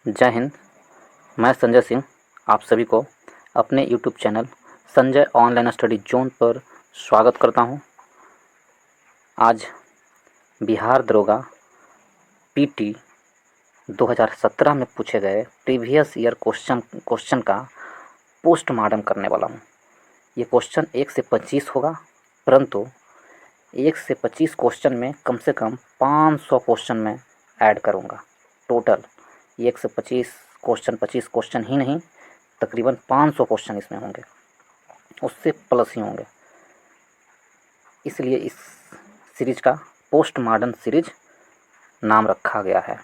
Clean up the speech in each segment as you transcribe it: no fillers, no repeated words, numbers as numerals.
जय हिंद। मैं संजय सिंह आप सभी को अपने YouTube channel Sanjay online study zone पर स्वागत करता हूं। आज बिहार दरोगा पीटी 2017 में पूछे गए प्रीवियस ईयर क्वेश्चन का पोस्टमार्टम करने वाला हूं। ये क्वेश्चन 1 से 25 होगा, परंतु 1 से 25 क्वेश्चन में कम से कम 500 क्वेश्चन में ऐड करूँगा। टोटल 1 से 25 क्वेश्चन ही नहीं, तकरीबन 500 क्वेश्चन इसमें होंगे, उससे प्लस ही होंगे। इसलिए इस सीरीज का पोस्ट मॉडर्न सीरीज नाम रखा गया है।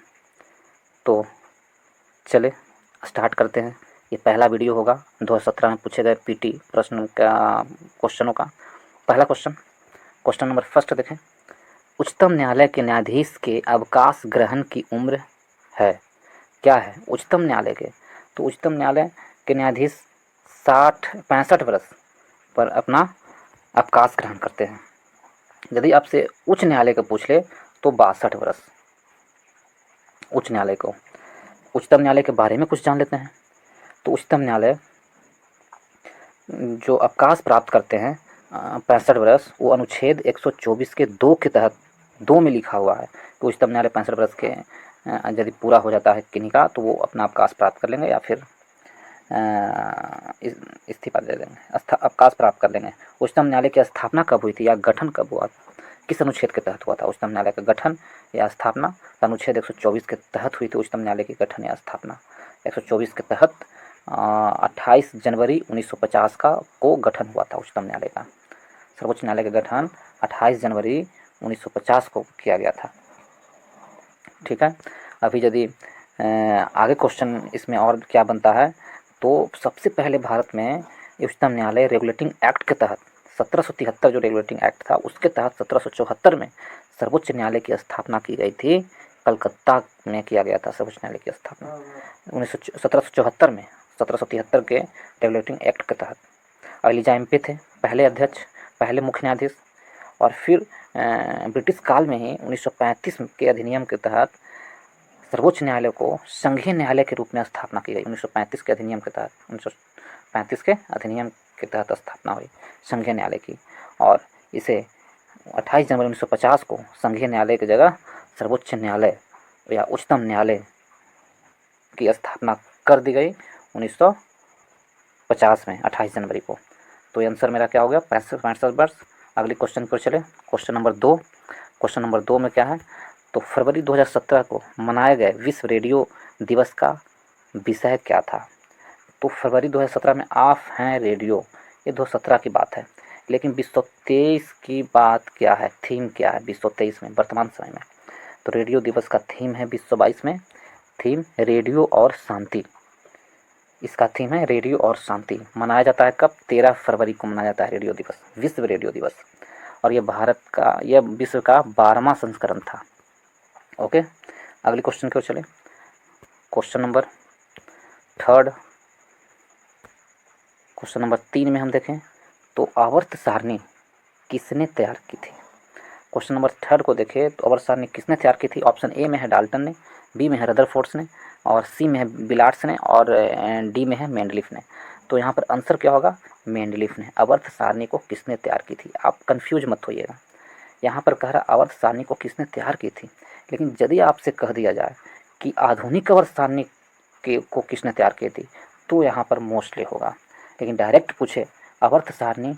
तो चले स्टार्ट करते हैं। ये पहला वीडियो होगा 2017 में पूछे गए पीटी प्रश्न का क्वेश्चनों का। पहला क्वेश्चन नंबर फर्स्ट देखें। उच्चतम न्यायालय के न्यायाधीश के अवकाश ग्रहण की उम्र है क्या है? उच्चतम न्यायालय के, तो उच्चतम न्यायालय के न्यायाधीश 65 वर्ष पर अपना अवकाश ग्रहण करते हैं। यदि आपसे उच्च न्यायालय को पूछ ले तो 62 वर्ष। उच्च न्यायालय को, उच्चतम न्यायालय के बारे में कुछ जान लेते हैं। तो उच्चतम न्यायालय जो अवकाश प्राप्त करते हैं 65 वर्ष, वो अनुच्छेद 124 के 2 के तहत 2 में लिखा हुआ है कि उच्चतम न्यायालय 65 वर्ष के यदि पूरा हो जाता है किन्हीं का, तो वो अपना अवकाश प्राप्त कर लेंगे या फिर इस्तीफा दे देंगे, अवकाश प्राप्त कर लेंगे। उच्चतम न्यायालय की स्थापना कब हुई थी या गठन कब हुआ, किस अनुच्छेद के तहत हुआ था उच्चतम न्यायालय का गठन या स्थापना? अनुच्छेद 124 के तहत हुई थी उच्चतम न्यायालय की गठन या स्थापना। 124 के तहत 28 जनवरी 1950 को गठन हुआ था उच्चतम न्यायालय का। सर्वोच्च न्यायालय का गठन 28 जनवरी 1950 को किया गया था। ठीक है। अभी यदि आगे क्वेश्चन इसमें और क्या बनता है, तो सबसे पहले भारत में उच्चतम न्यायालय रेगुलेटिंग एक्ट के तहत 1773 जो रेगुलेटिंग एक्ट था, उसके तहत 1774 में सर्वोच्च न्यायालय की स्थापना की गई थी। कलकत्ता में किया गया था सर्वोच्च न्यायालय की स्थापना 1774 में, 1773 के रेगुलेटिंग एक्ट के तहत। एलिजा एम्पे थे पहले अध्यक्ष, पहले मुख्य न्यायाधीश। और फिर ब्रिटिश काल में ही 1935 के अधिनियम के तहत सर्वोच्च न्यायालय को संघीय न्यायालय के रूप में स्थापना की गई। 1935 के अधिनियम के तहत, 1935 के अधिनियम के तहत स्थापना हुई संघीय न्यायालय की। और इसे 28 जनवरी 1950 को संघीय न्यायालय की जगह सर्वोच्च न्यायालय या उच्चतम न्यायालय की स्थापना कर दी गई 1950 में 28 जनवरी को। तो ये आंसर मेरा क्या हो गया? 65 वर्ष। अगले क्वेश्चन पर चले। Question number 2। क्वेश्चन नंबर 2 में क्या है, तो फरवरी 2017 को मनाए गए विश्व रेडियो दिवस का विषय क्या था? तो फरवरी 2017 में ऑफ हैं रेडियो, ये 2017 की बात है। लेकिन 2023 की बात क्या है, थीम क्या है 2023 में, वर्तमान समय में? तो रेडियो दिवस का थीम है 2022 में, थीम रेडियो और शांति। इसका थीम है रेडियो और शांति। मनाया जाता है कब? 13 फरवरी को मनाया जाता है रेडियो दिवस, विश्व रेडियो दिवस। और यह विश्व का 12वां संस्करण था। ओके, अगले क्वेश्चन की ओर चले। क्वेश्चन नंबर 3 में हम देखें तो आवर्त सारणी किसने तैयार की थी? क्वेश्चन नंबर 3 को देखें तो आवर्त सारणी किसने तैयार की थी? ऑप्शन ए में है डाल्टन ने, बी में है रदरफोर्ड ने, और सी में है बिलार्ड्स ने, और डी में है मेंडलीफ ने। तो यहाँ पर आंसर क्या होगा? मेंडलीफ ने। आवर्त सारणी को किसने तैयार की थी? आप कंफ्यूज मत होइएगा, यहाँ पर कह रहा आवर्त सारणी को किसने तैयार की थी। लेकिन यदि आपसे कह दिया जाए कि आधुनिक आवर्त सारणी को किसने तैयार की थी, तो यहाँ पर मोस्टली होगा। लेकिन डायरेक्ट पूछे आवर्त सारणी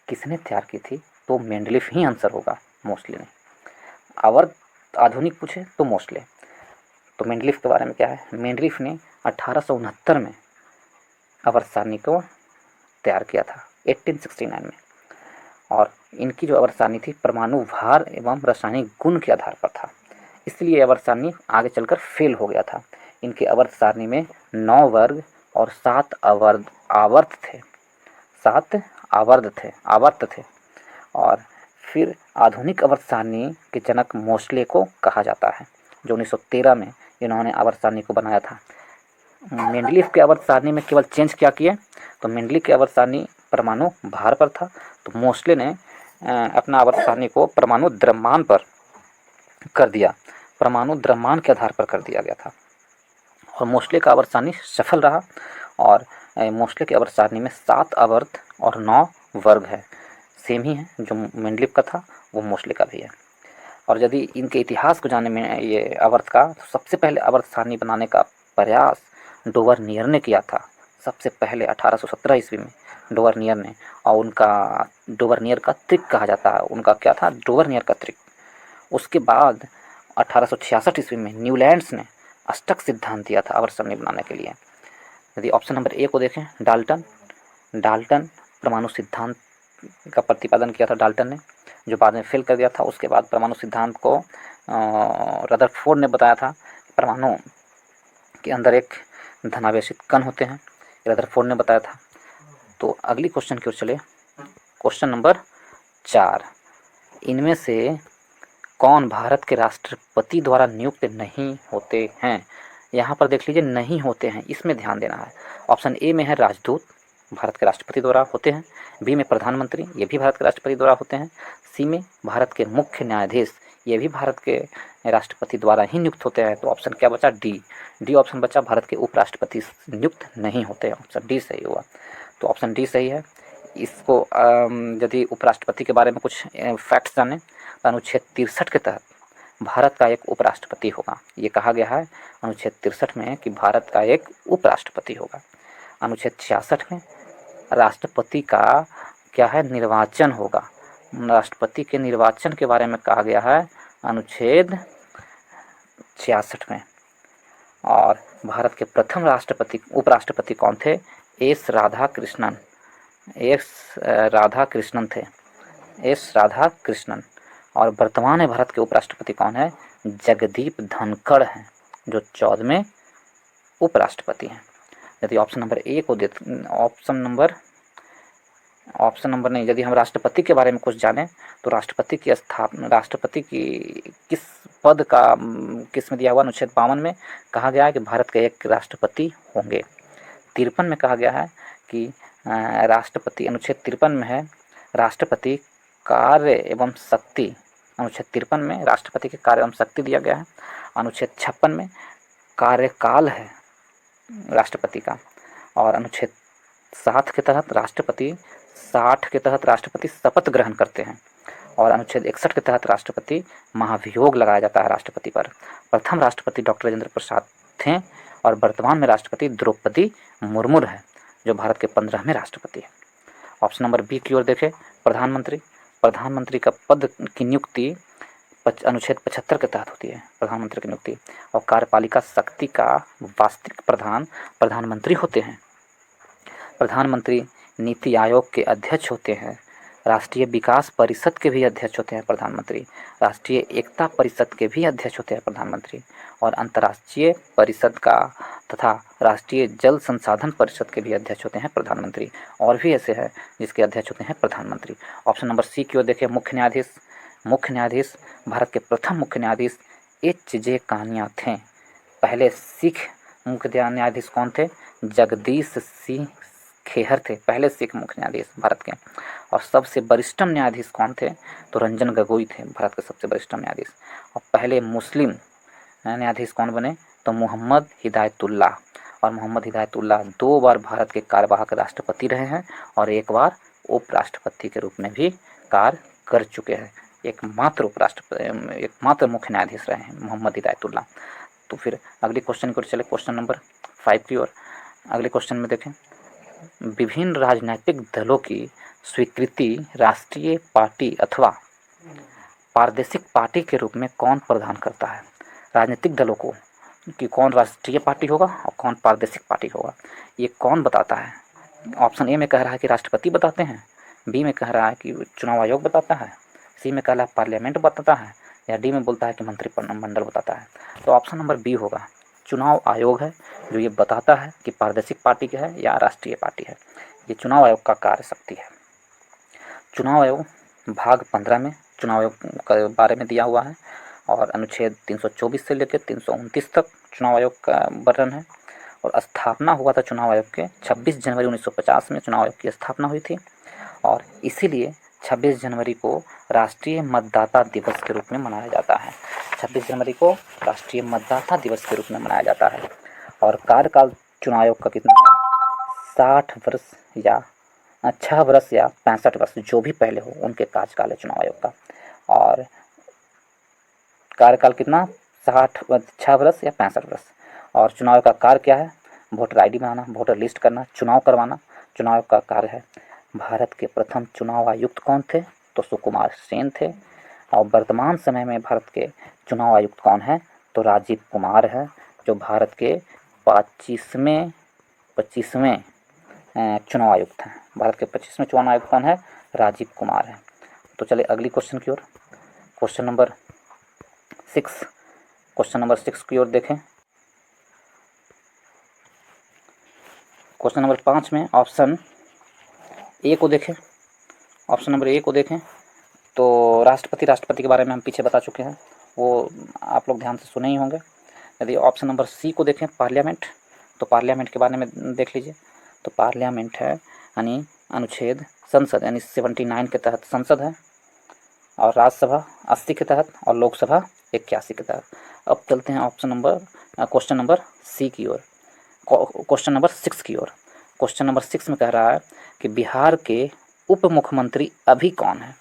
किसने तैयार की थी, तो मेंडलीफ ही आंसर होगा, मोस्टली नहीं। आवर्त आधुनिक पूछे तो मोस्टली। तो मेंडलीफ के बारे में क्या है? मेंडलीफ ने 1869 में आवर्त सारणी को तैयार किया था, 1869 में। और इनकी जो आवर्त सारणी थी परमाणु भार एवं रासायनिक गुण के आधार पर था, इसलिए आवर्त सारणी आगे चलकर फेल हो गया था। इनके आवर्त सारणी में 9 वर्ग और 7 आवर्त थे, 7 आवर्त थे। और फिर आधुनिक आवर्त सारणी के जनक मोस्ले को कहा जाता है, जो 1913 में इन्होंने आवर्त सारणी को बनाया था। मेंडलीफ के आवर्त सारणी में केवल चेंज क्या किए, तो मेंडलीफ के आवर्त सारणी परमाणु भार पर था, तो मोस्ले ने अपना आवर्त सारणी को परमाणु द्रव्यमान पर कर दिया, परमाणु द्रव्यमान के आधार पर कर दिया गया था। और मोस्ले का आवर्त सारणी सफल रहा। और मोस्ले के आवर्त सारणी में 7 आवर्त और 9 वर्ग है, सेम ही है, जो मेंडलीव का था वो मोस्ले का भी है। और यदि इनके इतिहास को जानने में ये आवर्त का, तो सबसे पहले आवर्त सारणी बनाने का प्रयास डोवर्नियर ने किया था, सबसे पहले 1817 ईस्वी में डोवर्नियर ने। और उनका डोवर्नियर का त्रिक कहा जाता है, उनका क्या था, डोवर्नियर का त्रिक। उसके बाद 1866 ईस्वी में न्यूलैंड्स ने अष्टक सिद्धांत दिया था आवर्त सारणी बनाने के लिए। यदि ऑप्शन नंबर ए को देखें, डाल्टन, डाल्टन परमाणु सिद्धांत का प्रतिपादन किया था डाल्टन ने, जो बाद में फेल कर दिया था। उसके बाद परमाणु सिद्धांत को रदरफोर्ड ने बताया था कि परमाणु के अंदर एक धनावेशित कण होते हैं, रदरफोर्ड ने बताया था। तो अगली क्वेश्चन की ओर चले, क्वेश्चन नंबर 4, इनमें से कौन भारत के राष्ट्रपति द्वारा नियुक्त नहीं होते हैं। यहाँ पर देख लीजिए, नहीं होते हैं, इसमें ध्यान देना है। ऑप्शन ए में है राजदूत, भारत के राष्ट्रपति द्वारा होते हैं। बी में प्रधानमंत्री, ये भी भारत के राष्ट्रपति द्वारा होते हैं। सी में भारत के मुख्य न्यायाधीश, ये भी भारत के राष्ट्रपति द्वारा ही नियुक्त होते हैं। तो ऑप्शन क्या बचा, डी। डी ऑप्शन बचा, भारत के उपराष्ट्रपति नियुक्त नहीं होते हैं। ऑप्शन डी सही हुआ। तो ऑप्शन डी सही है। इसको यदि उपराष्ट्रपति के बारे में कुछ फैक्ट्स जाने, तो अनुच्छेद 63 के तहत भारत का एक उपराष्ट्रपति होगा। ये कहा गया है अनुच्छेद 63 में कि भारत का एक उपराष्ट्रपति होगा। अनुच्छेद 66 में राष्ट्रपति का क्या है, निर्वाचन होगा। राष्ट्रपति के निर्वाचन के बारे में कहा गया है अनुच्छेद 66 में। और भारत के प्रथम राष्ट्रपति उपराष्ट्रपति कौन थे, एस राधाकृष्णन, एस राधाकृष्णन थे, एस राधाकृष्णन। और वर्तमान में भारत के उपराष्ट्रपति कौन है, जगदीप धनखड़ हैं, जो 14वें उपराष्ट्रपति हैं। यदि ऑप्शन नंबर ए को ऑप्शन नंबर नहीं, यदि हम राष्ट्रपति के बारे में कुछ जानें, तो राष्ट्रपति की स्थापना, राष्ट्रपति की किस पद का किस में दिया हुआ, अनुच्छेद 52 में कहा गया है कि भारत के एक राष्ट्रपति होंगे। 53 में कहा गया है कि राष्ट्रपति, अनुच्छेद 53 में है राष्ट्रपति कार्य एवं शक्ति, अनुच्छेद 53 में राष्ट्रपति के कार्य एवं शक्ति दिया गया है। अनुच्छेद 56 में कार्यकाल है राष्ट्रपति का। और अनुच्छेद 60 के तहत राष्ट्रपति शपथ ग्रहण करते हैं। और अनुच्छेद 61 के तहत राष्ट्रपति महाभियोग लगाया जाता है राष्ट्रपति पर। प्रथम राष्ट्रपति डॉक्टर राजेंद्र प्रसाद थे, और वर्तमान में राष्ट्रपति द्रौपदी मुर्मू है, जो भारत के 15वें राष्ट्रपति हैं। ऑप्शन नंबर बी की ओर देखें, प्रधानमंत्री। प्रधानमंत्री का पद की नियुक्ति अनुच्छेद 75 के तहत होती है, प्रधानमंत्री की नियुक्ति। और कार्यपालिका शक्ति का वास्तविक प्रधान प्रधानमंत्री होते हैं। प्रधानमंत्री नीति आयोग के अध्यक्ष होते हैं, राष्ट्रीय विकास परिषद के भी अध्यक्ष होते हैं प्रधानमंत्री, राष्ट्रीय एकता परिषद के भी अध्यक्ष होते हैं प्रधानमंत्री, और अंतर्राष्ट्रीय परिषद का तथा राष्ट्रीय जल संसाधन परिषद के भी अध्यक्ष होते हैं प्रधानमंत्री। और भी ऐसे हैं जिसके अध्यक्ष होते हैं प्रधानमंत्री। ऑप्शन नंबर सी की ओर देखें, मुख्य न्यायाधीश। मुख्य न्यायाधीश, भारत के प्रथम मुख्य न्यायाधीश एच.जे. कानिया थे। पहले सिख मुख्य न्यायाधीश कौन थे, जगदीश सिंह खेहर थे, पहले सिख मुख्य न्यायाधीश भारत के। और सबसे वरिष्ठम न्यायाधीश कौन थे, तो रंजन गोगोई थे, भारत के सबसे वरिष्ठम न्यायाधीश। और पहले मुस्लिम न्यायाधीश कौन बने, तो मोहम्मद हिदायतुल्लाह। और मोहम्मद हिदायतुल्लाह 2 बार भारत के कार्यवाहक राष्ट्रपति रहे हैं, और 1 बार उपराष्ट्रपति के रूप में भी कार्य कर चुके हैं। एकमात्र मुख्य न्यायाधीश रहे हैं मोहम्मद हिदायतुल्लाह। तो फिर अगली क्वेश्चन की ओर चले, क्वेश्चन नंबर 5 की ओर। अगले क्वेश्चन में देखें, विभिन्न राजनीतिक दलों की स्वीकृति राष्ट्रीय पार्टी अथवा प्रादेशिक पार्टी के रूप में कौन प्रदान करता है। राजनीतिक दलों को कि कौन राष्ट्रीय पार्टी होगा और कौन प्रादेशिक पार्टी होगा, ये कौन बताता है। ऑप्शन ए में कह रहा है कि राष्ट्रपति बताते हैं, बी में कह रहा है कि चुनाव आयोग बताता है, सी में कह रहा है पार्लियामेंट बताता है, या डी में बोलता है कि मंत्रिमंडल बताता है। तो ऑप्शन नंबर बी होगा, चुनाव आयोग है जो ये बताता है कि प्रादेशिक पार्टी क्या है या राष्ट्रीय पार्टी है। ये चुनाव आयोग का कार्य शक्ति है। चुनाव आयोग भाग 15 में चुनाव आयोग के बारे में दिया हुआ है, और अनुच्छेद 324 से लेकर 329 तक चुनाव आयोग का वर्णन है। और स्थापना हुआ था चुनाव आयोग के 26 जनवरी 1950 में चुनाव आयोग की स्थापना हुई थी, और इसीलिए 26 जनवरी को राष्ट्रीय मतदाता दिवस के रूप में मनाया जाता है। 26 जनवरी को राष्ट्रीय मतदाता दिवस के रूप में मनाया जाता है। और कार्यकाल चुनाव आयोग का कितना है? 60 वर्ष या 6 वर्ष या 65 वर्ष, जो भी पहले हो उनके कार्यकाल है चुनाव आयोग का। और कार्यकाल कितना? 6 वर्ष या 65 वर्ष। और चुनाव का कार्य क्या है? वोटर आईडी बनाना, वोटर लिस्ट करना, चुनाव करवाना, चुनाव का कार्य है। भारत के प्रथम चुनाव आयुक्त कौन थे? तो सुकुमार सेन थे। और वर्तमान समय में भारत के चुनाव आयुक्त कौन है? तो राजीव कुमार है, जो भारत के 25वें चुनाव आयुक्त हैं। भारत के 25वें चुनाव आयुक्त कौन है? राजीव कुमार है। तो चले अगली क्वेश्चन की ओर। क्वेश्चन नंबर 6 की ओर देखें। क्वेश्चन नंबर 5 में ऑप्शन ए को देखें। ऑप्शन नंबर ए को देखें तो राष्ट्रपति के बारे में हम पीछे बता चुके हैं, वो आप लोग ध्यान से सुने ही होंगे। यदि ऑप्शन नंबर सी को देखें, पार्लियामेंट, तो पार्लियामेंट के बारे में देख लीजिए। तो पार्लियामेंट है यानी अनुच्छेद संसद यानी 79 के तहत संसद है, और राज्यसभा 80 के तहत, और लोकसभा 81 के तहत। अब चलते हैं क्वेश्चन नंबर सी की ओर, क्वेश्चन नंबर 6 की ओर। क्वेश्चन नंबर 6 में कह रहा है कि बिहार के उप मुख्यमंत्री अभी कौन है?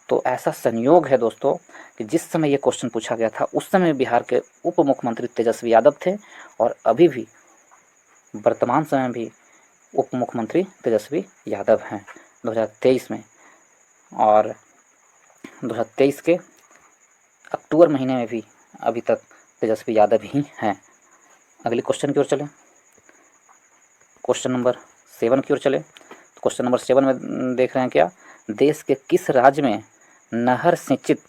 तो ऐसा संयोग है दोस्तों कि जिस समय ये क्वेश्चन पूछा गया था उस समय बिहार के उप मुख्यमंत्री तेजस्वी यादव थे, और अभी भी वर्तमान समय भी उप मुख्यमंत्री तेजस्वी यादव हैं 2023 में। और 2023 के अक्टूबर महीने में भी अभी तक तेजस्वी यादव ही हैं। अगले क्वेश्चन की ओर चलें, क्वेश्चन नंबर 7 की ओर चलें। तो क्वेश्चन नंबर 7 में देख रहे हैं क्या? देश के किस राज्य में नहर सिंचित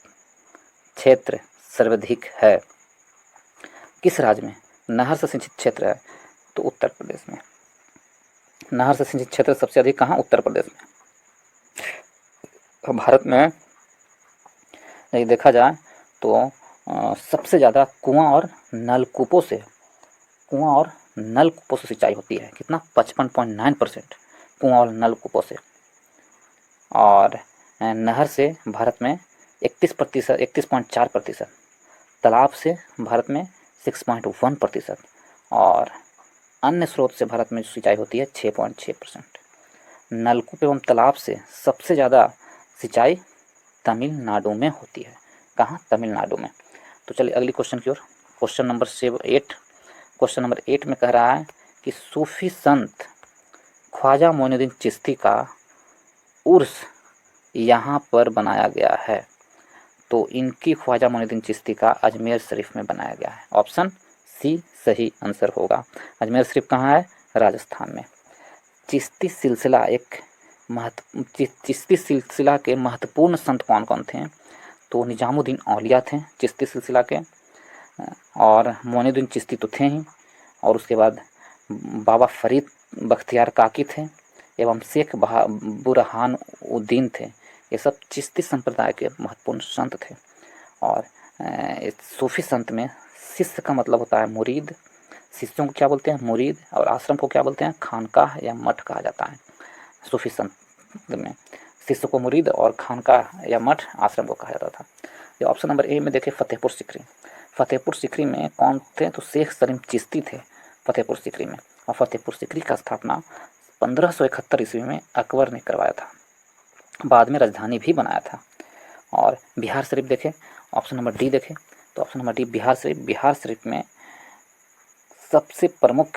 क्षेत्र सर्वाधिक है? किस राज्य में नहर से सिंचित क्षेत्र है? तो उत्तर प्रदेश में। नहर से सिंचित क्षेत्र सबसे अधिक कहाँ? उत्तर प्रदेश में। तो भारत में यदि देखा जाए तो सबसे ज़्यादा कुआं और नलकूपों से सिंचाई होती है। कितना? 55.9% कुआं और नलकूपों से। और नहर से भारत में 31.4%, तालाब से भारत में 6.1%, और अन्य स्रोत से भारत में सिंचाई होती है 6.6%। नलकूप एवं तालाब से सबसे ज़्यादा सिंचाई तमिलनाडु में होती है। कहाँ? तमिलनाडु में। तो चलिए अगली क्वेश्चन की ओर। क्वेश्चन नंबर 8 में कह रहा है कि सूफी संत ख्वाजा मोइनुद्दीन चिश्ती का उर्स यहाँ पर बनाया गया है। तो इनकी ख्वाजा मोइनुद्दीन चिश्ती का अजमेर शरीफ में बनाया गया है। ऑप्शन सी सही आंसर होगा। अजमेर शरीफ कहाँ है? राजस्थान में। चिश्ती सिलसिला के महत्वपूर्ण संत कौन कौन थे? तो निजामुद्दीन औलिया थे चिश्ती सिलसिला के, और मोइनुद्दीन चिश्ती तो थे ही, और उसके बाद बाबा फरीद बख्तियार काकी थे, एवं शेख बुरहानुद्दीन थे। ये सब चिश्ती संप्रदाय के महत्वपूर्ण संत थे। और सूफी संत में शिष्य का मतलब होता है मुरीद, शिष्यों को क्या बोलते हैं? मुरीद, और आश्रम को क्या बोलते हैं? खानकाह या मठ कहा जाता है। सूफी संत में शिष्य को मुरीद और खानकाह या मठ आश्रम को कहा जाता था। ये ऑप्शन नंबर ए में देखें, फतेहपुर सीकरी। फतेहपुर सीकरी में कौन थे? तो शेख सलीम चिश्ती थे फतेहपुर सीकरी में। और फतेहपुर सीकरी का स्थापना 1571 ईस्वी में अकबर ने करवाया था, बाद में राजधानी भी बनाया था। और बिहार शरीफ देखें, ऑप्शन नंबर डी देखें, तो option number D Bihar Sharif में सबसे प्रमुख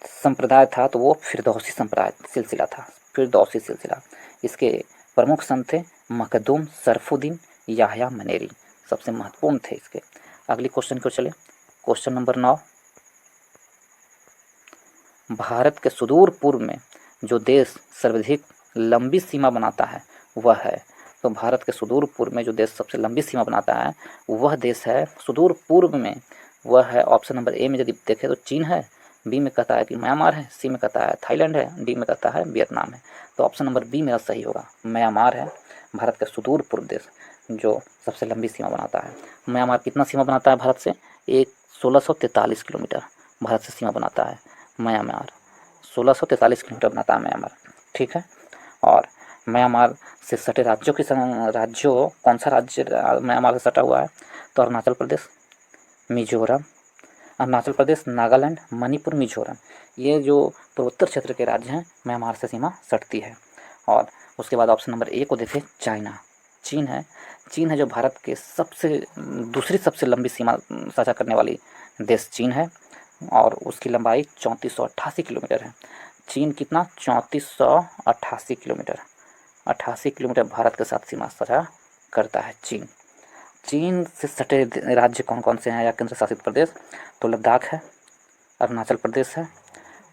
संप्रदाय था तो वो फिरदौसी संप्रदाय सिलसिला था, फिरदौसी सिलसिला। इसके प्रमुख संत थे मखदूम शरफुद्दीन याह्या मनेरी, सबसे महत्वपूर्ण थे इसके। अगली क्वेश्चन को चले, क्वेश्चन नंबर 9। भारत के सुदूर पूर्व में जो देश सर्वाधिक लंबी सीमा बनाता है वह है, तो भारत के सुदूर पूर्व में जो देश सबसे लंबी सीमा बनाता है वह देश है सुदूर पूर्व में, वह है ऑप्शन नंबर ए में यदि देखें तो चीन है, बी में कहता है कि म्यांमार है, सी में कहता है थाईलैंड है, डी में कहता है वियतनाम है। तो ऑप्शन नंबर बी मेरा सही होगा, म्यांमार है भारत का सुदूर पूर्व देश जो सबसे लंबी सीमा बनाता है। म्यांमार कितना सीमा बनाता है भारत से? 1643 किलोमीटर भारत से सीमा बनाता है म्यांमार, 1643 किलोमीटर बनाता है म्यांमार। ठीक है। और म्यांमार से सटे राज्यों कौन सा राज्य म्यांमार से सटा हुआ है? तो अरुणाचल प्रदेश, मिजोरम, अरुणाचल प्रदेश, नागालैंड, मणिपुर, मिजोरम, ये जो पूर्वोत्तर क्षेत्र के राज्य हैं म्यांमार से सीमा सटती है। और उसके बाद ऑप्शन नंबर ए को देखें, चाइना, चीन है। चीन है जो भारत के सबसे दूसरी सबसे लंबी सीमा साझा करने वाली देश चीन है, और उसकी लंबाई 3488 किलोमीटर है। चीन कितना, 3488 किलोमीटर, 88 किलोमीटर भारत के साथ सीमा साझा करता है चीन। चीन से सटे राज्य कौन कौन से हैं या केंद्र शासित प्रदेश, तो लद्दाख है, अरुणाचल प्रदेश है,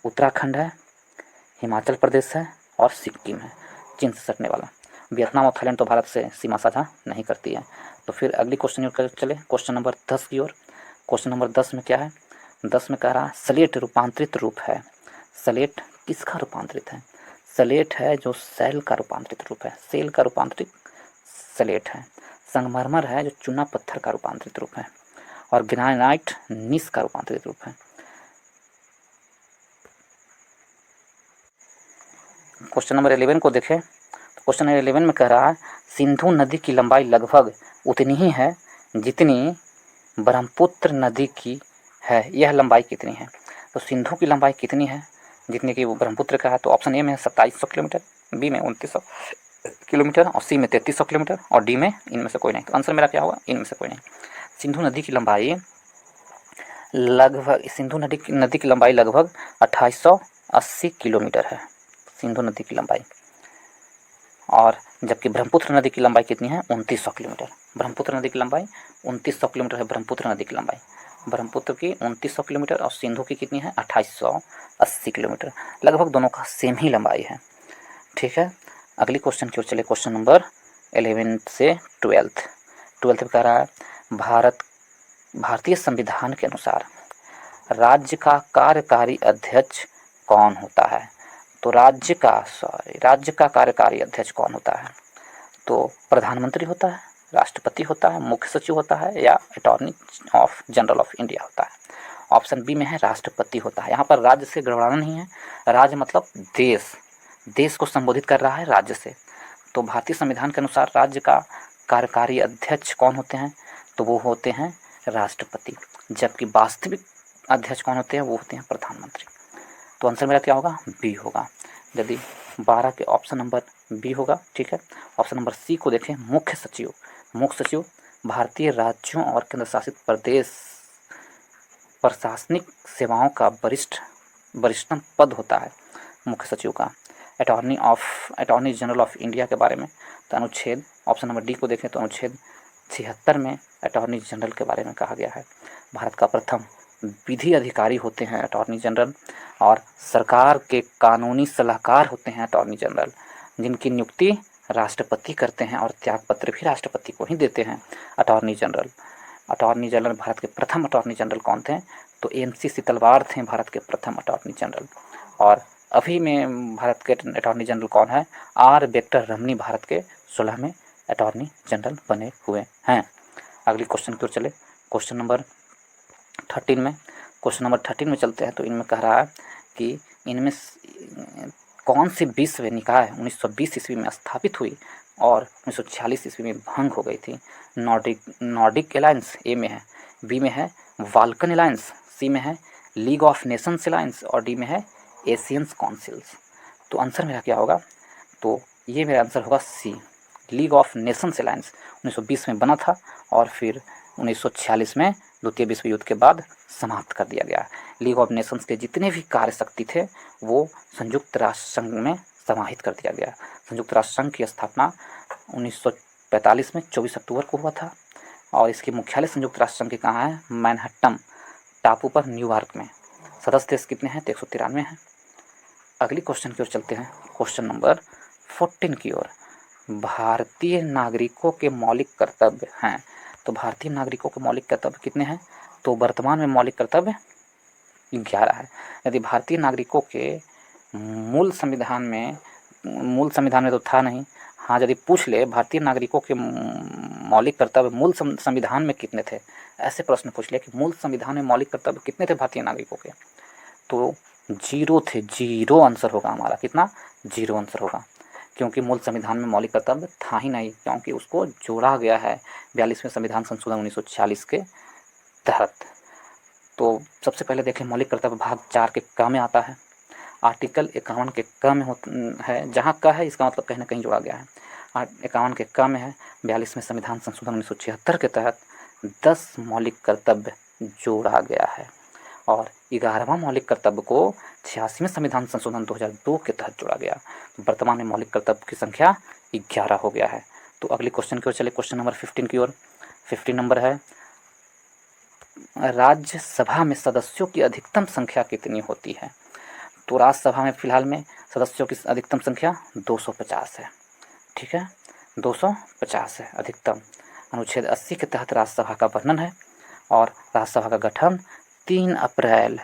उत्तराखंड है, हिमाचल प्रदेश है और सिक्किम है चीन से सटने वाला। वियतनाम और थाईलैंड तो भारत से सीमा साझा नहीं करती है। तो फिर अगली क्वेश्चन की ओर चले, क्वेश्चन नंबर 10 की ओर। क्वेश्चन नंबर 10 में क्या है, 10 में कह रहा स्लेट रूपांतरित रूप है। स्लेट किसका रूपांतरित है, स्लेट है जो सेल का रूपांतरित रूप है, सेल का रूपांतरित स्लेट है। संगमरमर है जो चूना पत्थर का रूपांतरित रूप है, और ग्रेनाइट नीस का रूपांतरित रूप है। क्वेश्चन नंबर 11 को देखें तो क्वेश्चन नंबर 11 में कह रहा है सिंधु नदी की लंबाई लगभग उतनी ही है जितनी ब्रह्मपुत्र नदी की है, यह लंबाई कितनी है। तो सिंधु की लंबाई कितनी है जितनी कि वो ब्रह्मपुत्र का है, तो ऑप्शन ए में है 2700 किलोमीटर, बी में 2900 किलोमीटर और सी में 3300 किलोमीटर और डी में इनमें से कोई नहीं। तो आंसर मेरा क्या होगा, इनमें से कोई नहीं। सिंधु नदी की लंबाई लगभग, सिंधु नदी की लंबाई लगभग 2880 किलोमीटर है, सिंधु नदी की लंबाई। और जबकि ब्रह्मपुत्र नदी की लंबाई कितनी है, 2900 किलोमीटर। ब्रह्मपुत्र नदी की लंबाई 2900 किलोमीटर है, ब्रह्मपुत्र नदी की लंबाई। ब्रह्मपुत्र की 2900 किलोमीटर और सिंधु की कितनी है, 2880 किलोमीटर। लगभग दोनों का सेम ही लंबाई है। ठीक है, अगली क्वेश्चन की ओर चले, क्वेश्चन नंबर 11 से 12 में कह रहा है भारतीय संविधान के अनुसार राज्य का कार्यकारी अध्यक्ष कौन होता है। तो राज्य का कार्यकारी अध्यक्ष कौन होता है, तो प्रधानमंत्री होता है, राष्ट्रपति होता है, मुख्य सचिव होता है या अटॉर्नी जनरल ऑफ इंडिया होता है। ऑप्शन बी में है राष्ट्रपति होता है। यहाँ पर राज्य से गड़बड़ाना नहीं है, राज्य मतलब देश को संबोधित कर रहा है राज्य से। तो भारतीय संविधान के अनुसार राज्य का कार्यकारी अध्यक्ष कौन होते हैं, तो वो होते हैं राष्ट्रपति, जबकि वास्तविक अध्यक्ष कौन होते हैं, वो होते हैं प्रधानमंत्री। तो आंसर मेरा क्या होगा, बी होगा। यदि 12 के ऑप्शन नंबर बी होगा। ठीक है, ऑप्शन नंबर सी को देखें, मुख्य सचिव भारतीय राज्यों और केंद्र शासित प्रदेश प्रशासनिक सेवाओं का वरिष्ठतम पद होता है मुख्य सचिव का। अटॉर्नी जनरल ऑफ इंडिया के बारे में, तो अनुच्छेद ऑप्शन नंबर डी को देखें तो अनुच्छेद 76 में अटॉर्नी जनरल के बारे में कहा गया है। भारत का प्रथम विधि अधिकारी होते हैं अटॉर्नी जनरल, और सरकार के कानूनी सलाहकार होते हैं अटॉर्नी जनरल, जिनकी नियुक्ति राष्ट्रपति करते हैं और त्यागपत्र भी राष्ट्रपति को ही देते हैं अटॉर्नी जनरल भारत के प्रथम अटॉर्नी जनरल कौन थे, तो एन.सी. सीतलवाड़ थे भारत के प्रथम अटॉर्नी जनरल। और अभी में भारत के अटॉर्नी जनरल कौन है, आर. वेंकट रमनी भारत के 16वें अटॉर्नी जनरल बने हुए हैं। अगली क्वेश्चन की ओर चले, क्वेश्चन नंबर 13 में चलते हैं। तो इनमें कह रहा है कि इनमें कौन सी विश्व निकाय 1920 ईस्वी में स्थापित हुई और 1946 ईस्वी में भंग हो गई थी। नॉर्डिक अलायंस ए में है, बी में है बाल्कन अलायंस, सी में है लीग ऑफ नेशंस अलायंस और डी में है एशियंस काउंसिल्स। तो आंसर मेरा क्या होगा, तो ये मेरा आंसर होगा सी, लीग ऑफ नेशंस अलायंस 1920 में बना था और फिर 1946 में द्वितीय विश्व युद्ध के बाद समाप्त कर दिया गया। लीग ऑफ नेशंस के जितने भी कार्य शक्ति थे वो संयुक्त राष्ट्र संघ में समाहित कर दिया गया। संयुक्त राष्ट्र संघ की स्थापना 1945 में 24 अक्टूबर को हुआ था और इसकी मुख्यालय संयुक्त राष्ट्र संघ के कहाँ है, मैनहट्टन टापू पर, न्यूयॉर्क में। सदस्य देश कितने हैं, तो 193 हैं। अगली क्वेश्चन की ओर चलते हैं, क्वेश्चन नंबर 14 की ओर। भारतीय नागरिकों के मौलिक कर्तव्य हैं। तो भारतीय नागरिकों के मौलिक कर्तव्य कितने हैं, तो वर्तमान में मौलिक कर्तव्य 11 है। यदि भारतीय नागरिकों के मूल संविधान में तो था नहीं, हाँ यदि पूछ ले भारतीय नागरिकों के मौलिक कर्तव्य मूल संविधान में कितने थे, ऐसे प्रश्न पूछ ले कि मूल संविधान में मौलिक कर्तव्य कितने थे भारतीय नागरिकों के, तो 0 थे। 0 आंसर होगा हमारा, कितना, 0 आंसर होगा, क्योंकि मूल संविधान में मौलिक कर्तव्य था ही नहीं, क्योंकि उसको जोड़ा गया है 42वें संविधान संशोधन 1946 के तहत। तो सबसे पहले देखें मौलिक कर्तव्य भाग 4 के क में आता है। आर्टिकल 51 के क में है, जहाँ क है इसका मतलब कहीं ना कहीं जोड़ा गया है। 51 के क में है 42वें संविधान संशोधन 1976 के तहत 10 मौलिक कर्तव्य जोड़ा गया है और 11वां मौलिक कर्तव्य को 86वें संविधान संशोधन 2002 के तहत जोड़ा गया। तो वर्तमान में मौलिक कर्तव्य की संख्या 11 हो गया है। तो अगले क्वेश्चन की ओर चले, क्वेश्चन नंबर 15 की ओर। 15 नंबर है, राज्यसभा में सदस्यों की अधिकतम संख्या कितनी होती है? तो राज्यसभा में फिलहाल में सदस्यों की अधिकतम संख्या 250 है। ठीक है, 250 है अधिकतम। अनुच्छेद 80 के तहत राज्यसभा का वर्णन है और राज्यसभा का गठन 3 अप्रैल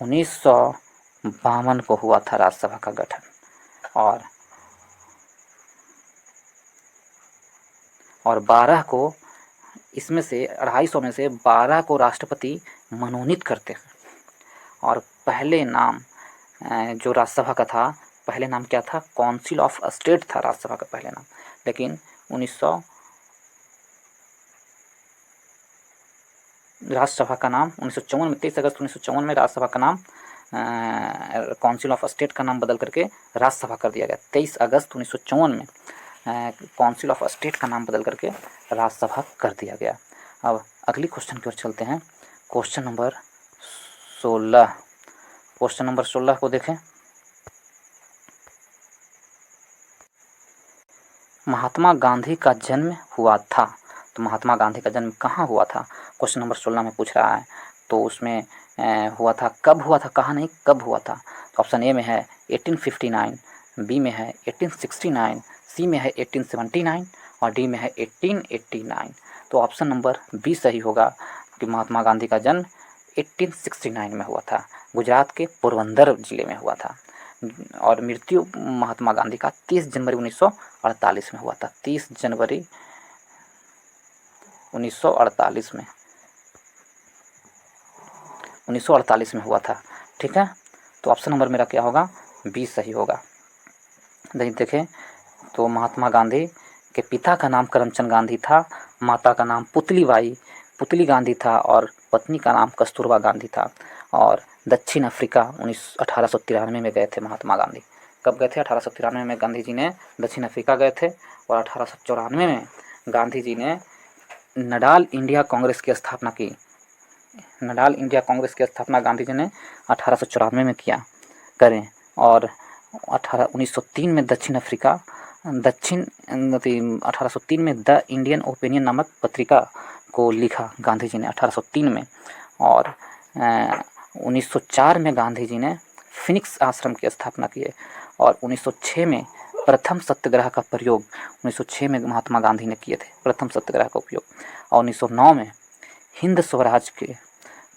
1952 को हुआ था राज्यसभा का गठन। और 12 को इसमें से 250 में से 12 को राष्ट्रपति मनोनीत करते हैं। और पहले नाम जो राज्यसभा का था, पहले नाम क्या था? काउंसिल ऑफ स्टेट था राज्यसभा का पहले नाम। लेकिन राज्यसभा का नाम 1954 में 23 अगस्त 1954 में राज्यसभा का नाम काउंसिल ऑफ स्टेट का नाम बदल करके राज्यसभा कर दिया गया। 23 अगस्त 1954 में काउंसिल ऑफ स्टेट का नाम बदल करके राज्यसभा कर दिया गया। अब अगली क्वेश्चन की ओर चलते हैं, क्वेश्चन नंबर 16। क्वेश्चन नंबर 16 को देखें। महात्मा गांधी का जन्म हुआ था, तो महात्मा गांधी का जन्म कहाँ हुआ था? क्वेश्चन नंबर 16 में पूछ रहा है। तो उसमें हुआ था, कब हुआ था, कहाँ नहीं, कब हुआ था? तो ऑप्शन ए में है 1859, बी में है 1869, सी में है 1879 और डी में है 1889। तो ऑप्शन नंबर बी सही होगा कि महात्मा गांधी का जन्म 1869 में हुआ था, गुजरात के पोरबंदर जिले में हुआ था। और मृत्यु महात्मा गांधी का 30 जनवरी 1948 में हुआ था। 30 जनवरी 1948 में 1948 में हुआ था। ठीक है, तो ऑप्शन नंबर मेरा क्या होगा? बी सही होगा। देखें तो महात्मा गांधी के पिता का नाम करमचंद गांधी था, माता का नाम पुतली गांधी था और पत्नी का नाम कस्तूरबा गांधी था। और दक्षिण अफ्रीका 1893 में गए थे महात्मा गांधी। कब गए थे? 1893 में गांधी जी ने दक्षिण अफ्रीका गए थे और 1894 में गांधी जी ने नडाल इंडिया कांग्रेस की स्थापना की। नडाल इंडिया कांग्रेस की स्थापना गांधी जी ने 1894 में करें। और 1903 में 1803 में द इंडियन ओपिनियन नामक पत्रिका को लिखा गांधी जी ने 1803 में। और 1904 में गांधी जी ने फिनिक्स आश्रम की स्थापना किए और 1906 में प्रथम सत्याग्रह का प्रयोग 1906 में महात्मा गांधी ने किए थे, प्रथम सत्याग्रह का उपयोग। और 1909 में हिंद स्वराज के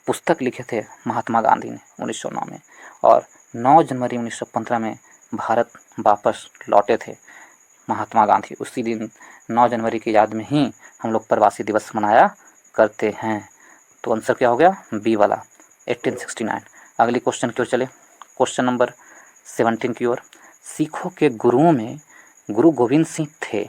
पुस्तक लिखे थे महात्मा गांधी ने 1909 में। और 9 जनवरी 1915 में भारत वापस लौटे थे महात्मा गांधी। उसी दिन 9 जनवरी की याद में ही हम लोग प्रवासी दिवस मनाया करते हैं। तो आंसर क्या हो गया? बी वाला 1869। अगली क्वेश्चन की ओर चले, क्वेश्चन नंबर 17 की ओर। सिखों के गुरुओं में गुरु गोविंद सिंह थे,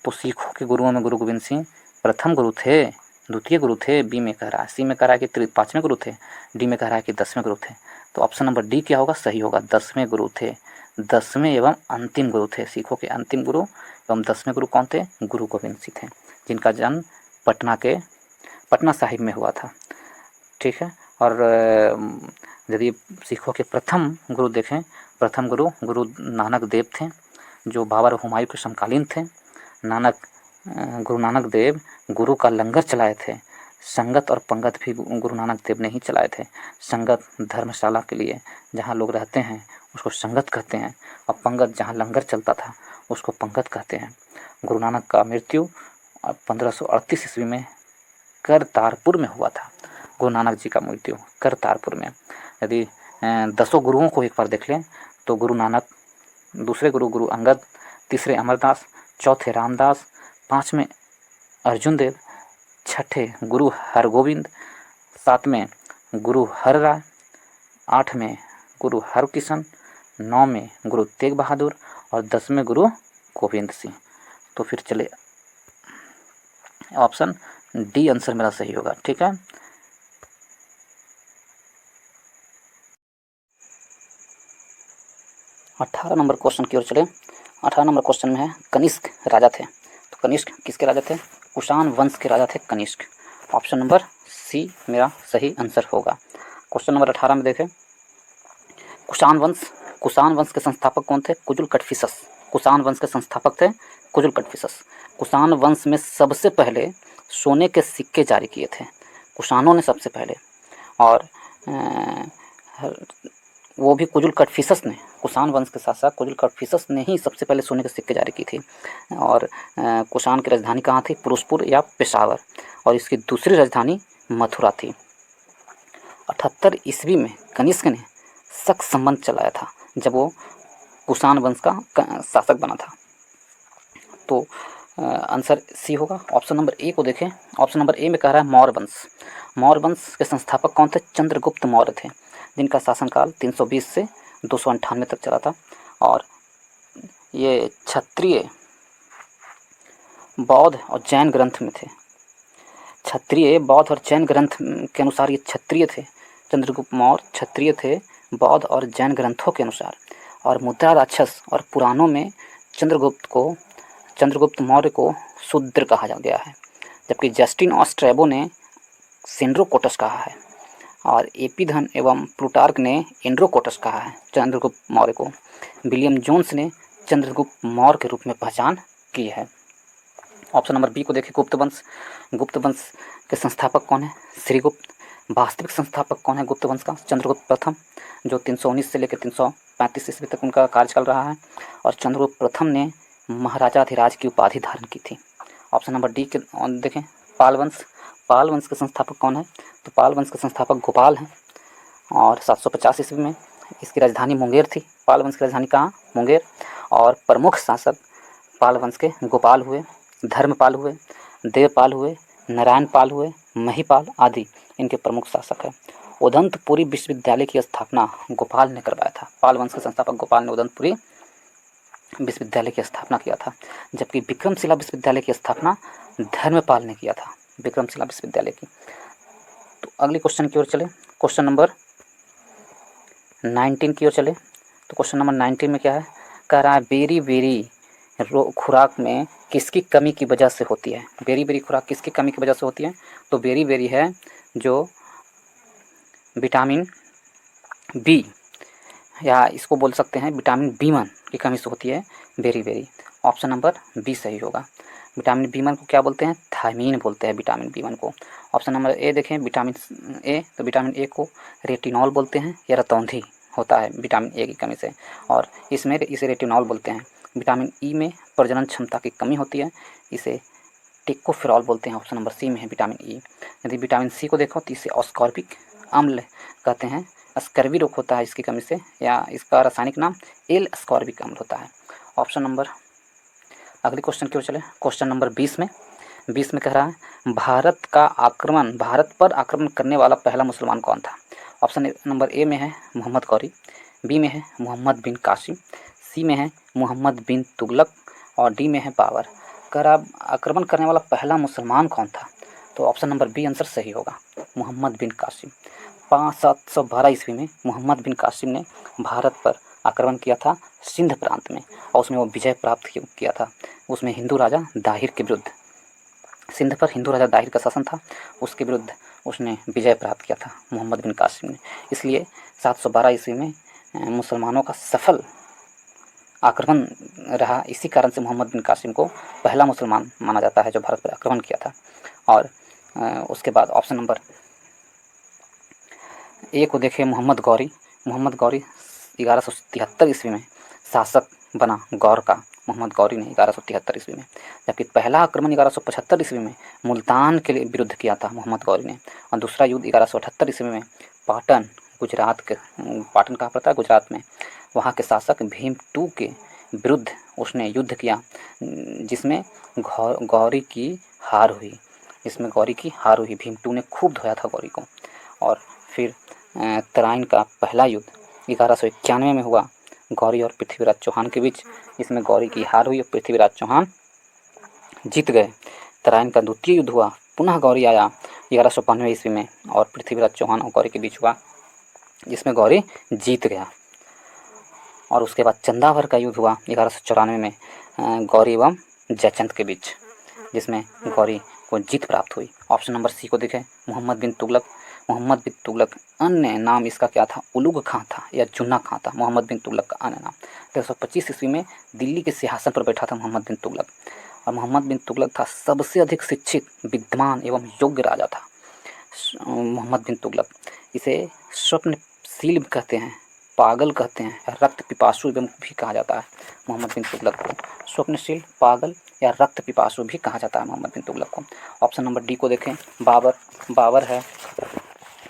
तो सिखों के गुरुओं में गुरु गोविंद सिंह प्रथम गुरु थे, द्वितीय गुरु थे, बी में कह रहा है, सी में कह रहा है कि 5वें गुरु थे, डी में कह रहा है कि 10वें गुरु थे। तो ऑप्शन नंबर डी क्या होगा? सही होगा, 10वें गुरु थे। 10वें एवं अंतिम गुरु थे। सिखों के अंतिम गुरु एवं 10वें गुरु कौन थे? गुरु गोविंद सिंह थे, जिनका जन्म पटना साहिब में हुआ था। ठीक है, और यदि सिखों के प्रथम गुरु देखें, प्रथम गुरु नानक देव थे, जो बाबर हुमायूं के समकालीन थे। गुरु नानक देव गुरु का लंगर चलाए थे। संगत और पंगत भी गुरु नानक देव ने ही चलाए थे। संगत धर्मशाला के लिए जहाँ लोग रहते हैं उसको संगत कहते हैं, और पंगत जहाँ लंगर चलता था उसको पंगत कहते हैं। गुरु नानक का मृत्यु 1538 ईस्वी में करतारपुर में हुआ था। गुरु नानक जी का मृत्यु करतारपुर में। यदि 10 गुरुओं को एक बार देख लें तो गुरु नानक, दूसरे गुरु अंगद, तीसरे अमरदास, चौथे रामदास, 5वें अर्जुन देव, 6ठे गुरु हरगोविंद, 7वें गुरु हरराय, 8वें गुरु हरकिशन, 9वें गुरु तेग बहादुर और 10वें गुरु गोविंद सिंह। तो फिर चले ऑप्शन डी आंसर मेरा सही होगा। ठीक है, 18 नंबर क्वेश्चन की ओर चले। 18 नंबर क्वेश्चन में है कनिष्क राजा थे। तो कनिष्क किसके राजा थे? कुषाण वंश के राजा थे कनिष्क। ऑप्शन नंबर सी मेरा सही आंसर होगा। क्वेश्चन नंबर 18 में देखें, कुषाण वंश के संस्थापक कौन थे? कुजुल कटफिसस। कुषाण वंश के संस्थापक थे कुजुल कटफिसस। कुषाण वंश में सबसे पहले सोने के सिक्के जारी किए थे कुषाणों ने सबसे पहले, और वो भी कुजुल कटफिसस ने, कुषाण वंश के साथ साथ कुजुल कटफिसस ने ही सबसे पहले सोने के सिक्के जारी की थी। और कुषाण की राजधानी कहाँ थी? फिरोजपुर या पेशावर, और इसकी दूसरी राजधानी मथुरा थी। 78 ईस्वी में कनिष्क ने सख्त संबंध चलाया था जब वो कुषाण वंश का शासक बना था। तो आंसर सी होगा। ऑप्शन नंबर ए को देखें। ऑप्शन नंबर ए में कह रहा है मौर्य वंश। मौर्य वंश के संस्थापक कौन थे? चंद्रगुप्त मौर्य थे, जिनका शासनकाल 320 से 298 तक चला था। और ये क्षत्रिय, बौद्ध और जैन ग्रंथ में थे। क्षत्रिय, बौद्ध और जैन ग्रंथ के अनुसार ये क्षत्रिय थे। चंद्रगुप्त मौर्य क्षत्रिय थे बौद्ध और जैन ग्रंथों के अनुसार। और मुद्रा राक्षस और पुराणों में चंद्रगुप्त मौर्य को शूद्र कहा गया है, जबकि जस्टिन और स्ट्रैबो ने सेंड्रोकोटस कहा है, और एपिधन एवं प्लूटार्क ने एंड्रोकोटस कहा है चंद्रगुप्त मौर्य को। विलियम जोन्स ने चंद्रगुप्त मौर्य के रूप में पहचान की है। ऑप्शन नंबर बी को देखें, गुप्त वंश। गुप्त वंश के संस्थापक कौन है? श्रीगुप्त। वास्तविक संस्थापक कौन है गुप्त वंश का? चंद्रगुप्त प्रथम, जो 319 से लेकर 335 ईस्वी तक उनका कार्यकाल रहा है। और चंद्रगुप्त प्रथम ने महाराजाधिराज की उपाधि धारण की थी। ऑप्शन नंबर डी के देखें, पाल वंश। पाल वंश के संस्थापक कौन है? तो पाल वंश के संस्थापक गोपाल हैं, और 750 ईस्वी में इसकी राजधानी मुंगेर थी। पाल वंश की राजधानी कहाँ? मुंगेर। और प्रमुख शासक पाल वंश के गोपाल हुए, धर्मपाल हुए, देवपाल हुए, नारायणपाल हुए, महीपाल आदि इनके प्रमुख शासक हैं। उदंतपुरी विश्वविद्यालय की स्थापना गोपाल ने करवाया था। पाल वंश के संस्थापक गोपाल ने उदंतपुरी विश्वविद्यालय की स्थापना किया था, जबकि विक्रमशिला विश्वविद्यालय की स्थापना धर्मपाल ने किया था, विक्रमशिला विश्वविद्यालय की। तो अगले क्वेश्चन की ओर चले, क्वेश्चन नंबर 19 की ओर चले। तो क्वेश्चन नंबर 19 में क्या है? कह रहा है बेरी बेरी खुराक में किसकी कमी की वजह से होती है? बेरी बेरी खुराक किसकी कमी की वजह से होती है? तो बेरी बेरी है जो विटामिन बी, या इसको बोल सकते हैं विटामिन B1 की कमी से होती है beriberi. Option number B सही होगा। विटामिन B1 को क्या बोलते हैं? थायमीन बोलते हैं विटामिन B1 को। ऑप्शन नंबर ए देखें, विटामिन ए, तो विटामिन ए को रेटिनॉल बोलते हैं, या रतौंधी होता है विटामिन ए की कमी से, और इसमें इसे रेटिनॉल बोलते हैं। विटामिन ई में प्रजनन क्षमता की कमी होती है, इसे टिकोफेरॉल बोलते हैं। ऑप्शन नंबर सी में है विटामिन ई। यदि विटामिन सी को देखो तो इसे अस्कॉर्बिक अम्ल कहते हैं। स्कर्वी रोग होता है इसकी कमी से, या इसका रासायनिक नाम एल अस्कॉर्बिक अम्ल होता है। ऑप्शन नंबर, अगले क्वेश्चन की ओर चले, क्वेश्चन नंबर 20 में। 20 में कह रहा है भारत पर आक्रमण करने वाला पहला मुसलमान कौन था? ऑप्शन नंबर ए में है मोहम्मद गौरी, बी में है मोहम्मद बिन कासिम, सी में है मोहम्मद बिन तुगलक, और डी में है बाबर। कह रहा आक्रमण करने वाला पहला मुसलमान कौन था? तो ऑप्शन नंबर बी आंसर सही होगा, मोहम्मद बिन कासिम। 712 ईस्वी में मोहम्मद बिन कासिम ने भारत पर आक्रमण किया था सिंध प्रांत में, और उसमें वो विजय प्राप्त किया था। उसमें हिंदू राजा दाहिर के विरुद्ध, सिंध पर हिंदू राजा दाहिर का शासन था, उसके विरुद्ध उसने विजय प्राप्त किया था मोहम्मद बिन कासिम ने। इसलिए 712 ईस्वी में मुसलमानों का सफल आक्रमण रहा। इसी कारण से मोहम्मद बिन कासिम को पहला मुसलमान माना जाता है जो भारत पर आक्रमण किया था। और उसके बाद ऑप्शन नंबर ए को देखें, मोहम्मद गौरी। मोहम्मद गौरी 1173 ईस्वी में शासक बना गौर का, मोहम्मद गौरी ने 1173 ईस्वी में। जबकि पहला आक्रमण 1175 ईस्वी में मुल्तान के लिए विरुद्ध किया था मोहम्मद गौरी ने, और दूसरा युद्ध 1178 ईस्वी में पाटन, गुजरात के, पाटन कहाँ पड़ता है? गुजरात में। वहाँ के शासक भीम टू के विरुद्ध उसने युद्ध किया, जिसमें गौरी की हार हुई। भीम टू ने खूब धोया था गौरी को। और फिर तराइन का पहला युद्ध 1191 में हुआ गौरी और पृथ्वीराज चौहान के बीच। इसमें गौरी की हार हुई और पृथ्वीराज चौहान जीत गए। तराइन का द्वितीय युद्ध हुआ पुनः गौरी आया 1192 ईस्वी में और पृथ्वीराज चौहान और गौरी के बीच हुआ, जिसमें गौरी जीत गया। और उसके बाद चंदावर का युद्ध हुआ 1194 में गौरी एवं जयचंद के बीच, जिसमें गौरी को जीत प्राप्त हुई। ऑप्शन नंबर सी को देखें, मोहम्मद बिन तुगलक। मोहम्मद बिन तुगलक अन्य नाम इसका क्या था, उलुग खां था या जुन्ना खां था। मोहम्मद बिन तुगलक का अन्य नाम। 1325 ईस्वी में दिल्ली के सिंहासन पर बैठा था मोहम्मद बिन तुगलक, और मोहम्मद बिन तुगलक था सबसे अधिक शिक्षित, विद्वान एवं योग्य राजा था मोहम्मद बिन तुगलक। इसे स्वप्नशील भी कहते हैं, पागल कहते हैं, रक्त पिपासु एवं भी कहा जाता है मोहम्मद बिन तुगलक को। स्वप्नशील, पागल या रक्त पिपासु भी कहा जाता है मोहम्मद बिन तुगलक को। ऑप्शन नंबर डी को देखें, बाबर। बाबर है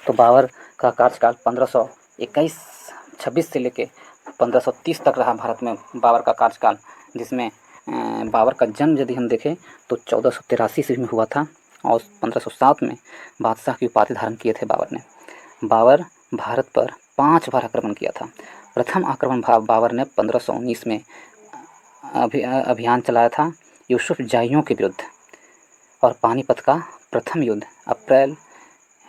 तो बाबर का कार्यकाल 1526 से लेके 1530 तक रहा भारत में बाबर का कार्यकाल, जिसमें बाबर का जन्म यदि हम देखें तो 1483 ईस्वी में हुआ था और 1507 में बादशाह की उपाधि धारण किए थे बाबर ने। बाबर भारत पर 5 बार आक्रमण किया था। प्रथम आक्रमण बाबर ने 1519 में अभियान चलाया था यूसुफ जाहियों के विरुद्ध, और पानीपत का प्रथम युद्ध